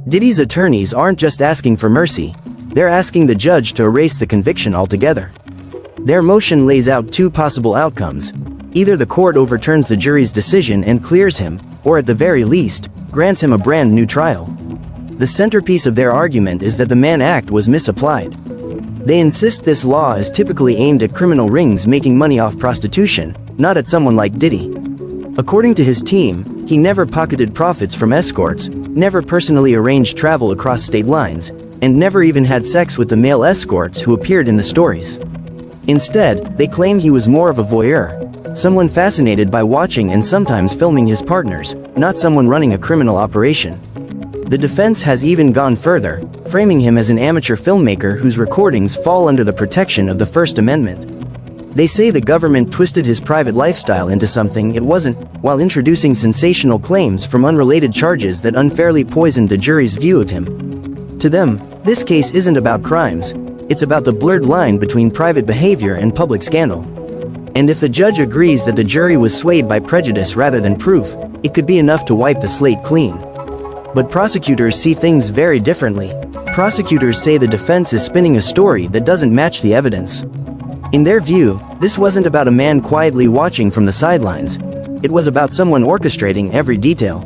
Diddy's attorneys aren't just asking for mercy, they're asking the judge to erase the conviction altogether. Their motion lays out two possible outcomes. Either the court overturns the jury's decision and clears him, or at the very least, grants him a brand new trial. The centerpiece of their argument is that the Mann Act was misapplied. They insist this law is typically aimed at criminal rings making money off prostitution, not at someone like Diddy. According to his team, he never pocketed profits from escorts, never personally arranged travel across state lines, and never even had sex with the male escorts who appeared in the stories. Instead, they claim he was more of a voyeur, someone fascinated by watching and sometimes filming his partners, not someone running a criminal operation. The defense has even gone further, framing him as an amateur filmmaker whose recordings fall under the protection of the First Amendment. They say the government twisted his private lifestyle into something it wasn't, while introducing sensational claims from unrelated charges that unfairly poisoned the jury's view of him. To them, this case isn't about crimes, it's about the blurred line between private behavior and public scandal. And if the judge agrees that the jury was swayed by prejudice rather than proof, it could be enough to wipe the slate clean. But prosecutors see things very differently. Prosecutors say the defense is spinning a story that doesn't match the evidence. In their view, this wasn't about a man quietly watching from the sidelines. It was about someone orchestrating every detail.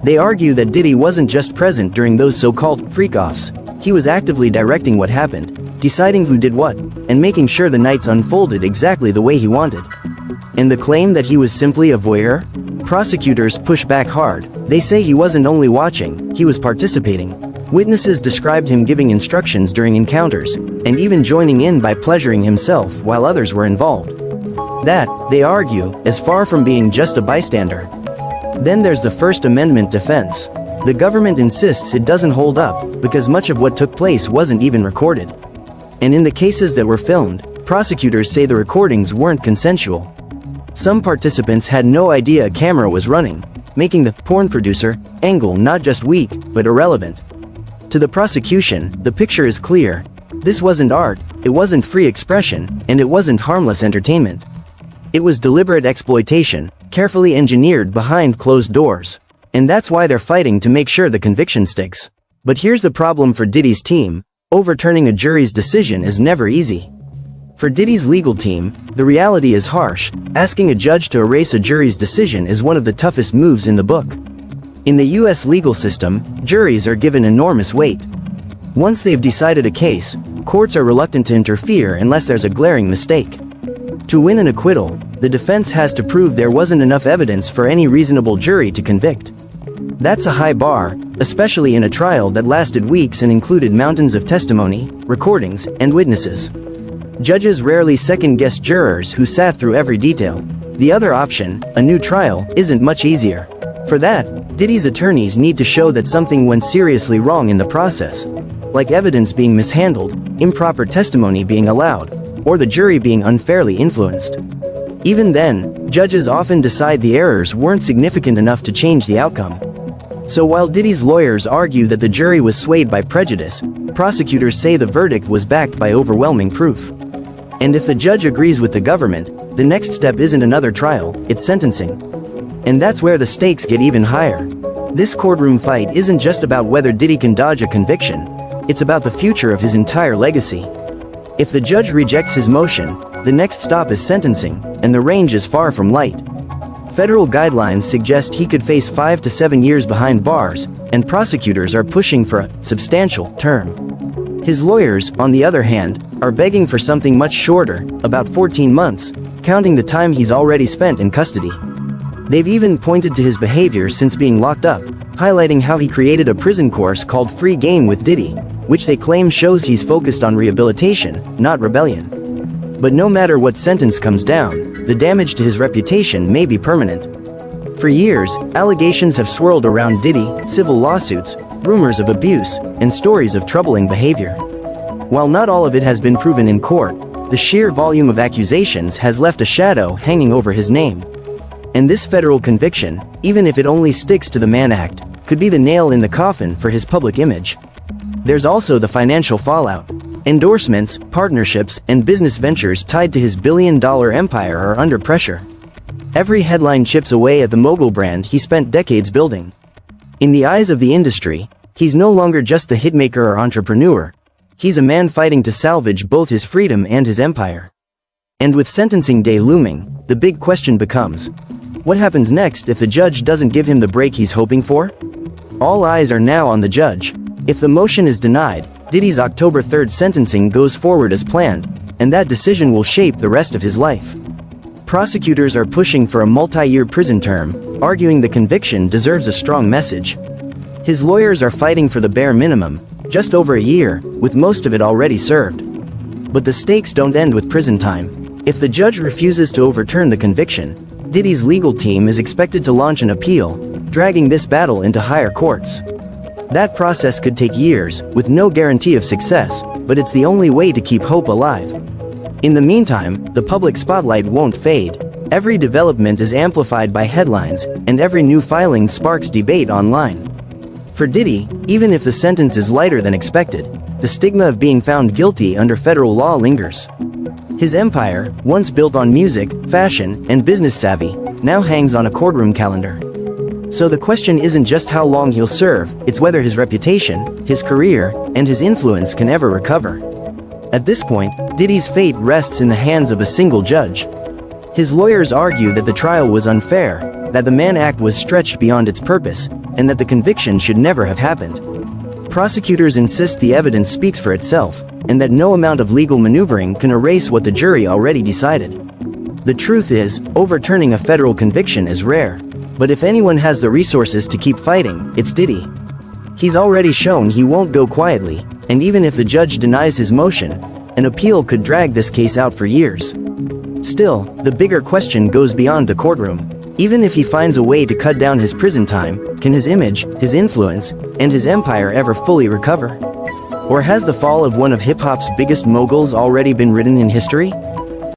They argue that Diddy wasn't just present during those so-called freak-offs. He was actively directing what happened, deciding who did what, and making sure the nights unfolded exactly the way he wanted. And the claim that he was simply a voyeur? Prosecutors push back hard. They say he wasn't only watching, he was participating. Witnesses described him giving instructions during encounters, and even joining in by pleasuring himself while others were involved. That, they argue, is far from being just a bystander. Then there's the First Amendment defense. The government insists it doesn't hold up, because much of what took place wasn't even recorded. And in the cases that were filmed, prosecutors say the recordings weren't consensual. Some participants had no idea a camera was running, making the porn producer angle not just weak, but irrelevant. To the prosecution, the picture is clear. This wasn't art, it wasn't free expression, and it wasn't harmless entertainment. It was deliberate exploitation, carefully engineered behind closed doors. And that's why they're fighting to make sure the conviction sticks. But here's the problem for Diddy's team: overturning a jury's decision is never easy. For Diddy's legal team, the reality is harsh. Asking a judge to erase a jury's decision is one of the toughest moves in the book. In the US legal system, juries are given enormous weight. Once they've decided a case, courts are reluctant to interfere unless there's a glaring mistake. To win an acquittal, the defense has to prove there wasn't enough evidence for any reasonable jury to convict. That's a high bar, especially in a trial that lasted weeks and included mountains of testimony, recordings, and witnesses. Judges rarely second-guess jurors who sat through every detail. The other option, a new trial, isn't much easier. For that, Diddy's attorneys need to show that something went seriously wrong in the process, like evidence being mishandled, improper testimony being allowed, or the jury being unfairly influenced. Even then, judges often decide the errors weren't significant enough to change the outcome. So while Diddy's lawyers argue that the jury was swayed by prejudice, prosecutors say the verdict was backed by overwhelming proof. And if the judge agrees with the government, the next step isn't another trial, it's sentencing. And that's where the stakes get even higher. This courtroom fight isn't just about whether Diddy can dodge a conviction, it's about the future of his entire legacy. If the judge rejects his motion, the next stop is sentencing, and the range is far from light. Federal guidelines suggest he could face 5 to 7 years behind bars, and prosecutors are pushing for a substantial term. His lawyers, on the other hand, are begging for something much shorter, about 14 months, counting the time he's already spent in custody. They've even pointed to his behavior since being locked up, highlighting how he created a prison course called Free Game with Diddy, which they claim shows he's focused on rehabilitation, not rebellion. But no matter what sentence comes down, the damage to his reputation may be permanent. For years, allegations have swirled around Diddy, civil lawsuits, rumors of abuse, and stories of troubling behavior. While not all of it has been proven in court, the sheer volume of accusations has left a shadow hanging over his name. And this federal conviction, even if it only sticks to the Mann Act, could be the nail in the coffin for his public image. There's also the financial fallout. Endorsements, partnerships, and business ventures tied to his billion-dollar empire are under pressure. Every headline chips away at the mogul brand he spent decades building. In the eyes of the industry, He's no longer just the hitmaker or entrepreneur. He's a man fighting to salvage both his freedom and his empire. And with sentencing day looming, the big question becomes, what happens next if the judge doesn't give him the break he's hoping for? All eyes are now on the judge. If the motion is denied, Diddy's October 3rd sentencing goes forward as planned, and that decision will shape the rest of his life. Prosecutors are pushing for a multi-year prison term, arguing the conviction deserves a strong message. His lawyers are fighting for the bare minimum, just over a year, with most of it already served. But the stakes don't end with prison time. If the judge refuses to overturn the conviction, Diddy's legal team is expected to launch an appeal, dragging this battle into higher courts. That process could take years, with no guarantee of success, but it's the only way to keep hope alive. In the meantime, the public spotlight won't fade. Every development is amplified by headlines, and every new filing sparks debate online. For Diddy, even if the sentence is lighter than expected, the stigma of being found guilty under federal law lingers. His empire, once built on music, fashion, and business savvy, now hangs on a courtroom calendar. So the question isn't just how long he'll serve, it's whether his reputation, his career, and his influence can ever recover. At this point, Diddy's fate rests in the hands of a single judge. His lawyers argue that the trial was unfair, that the Mann Act was stretched beyond its purpose, and that the conviction should never have happened. Prosecutors insist the evidence speaks for itself, and that no amount of legal maneuvering can erase what the jury already decided. The truth is, overturning a federal conviction is rare. But if anyone has the resources to keep fighting, it's Diddy. He's already shown he won't go quietly, and even if the judge denies his motion, an appeal could drag this case out for years. Still, the bigger question goes beyond the courtroom. Even if he finds a way to cut down his prison time, can his image, his influence, and his empire ever fully recover? Or has the fall of one of hip-hop's biggest moguls already been written in history?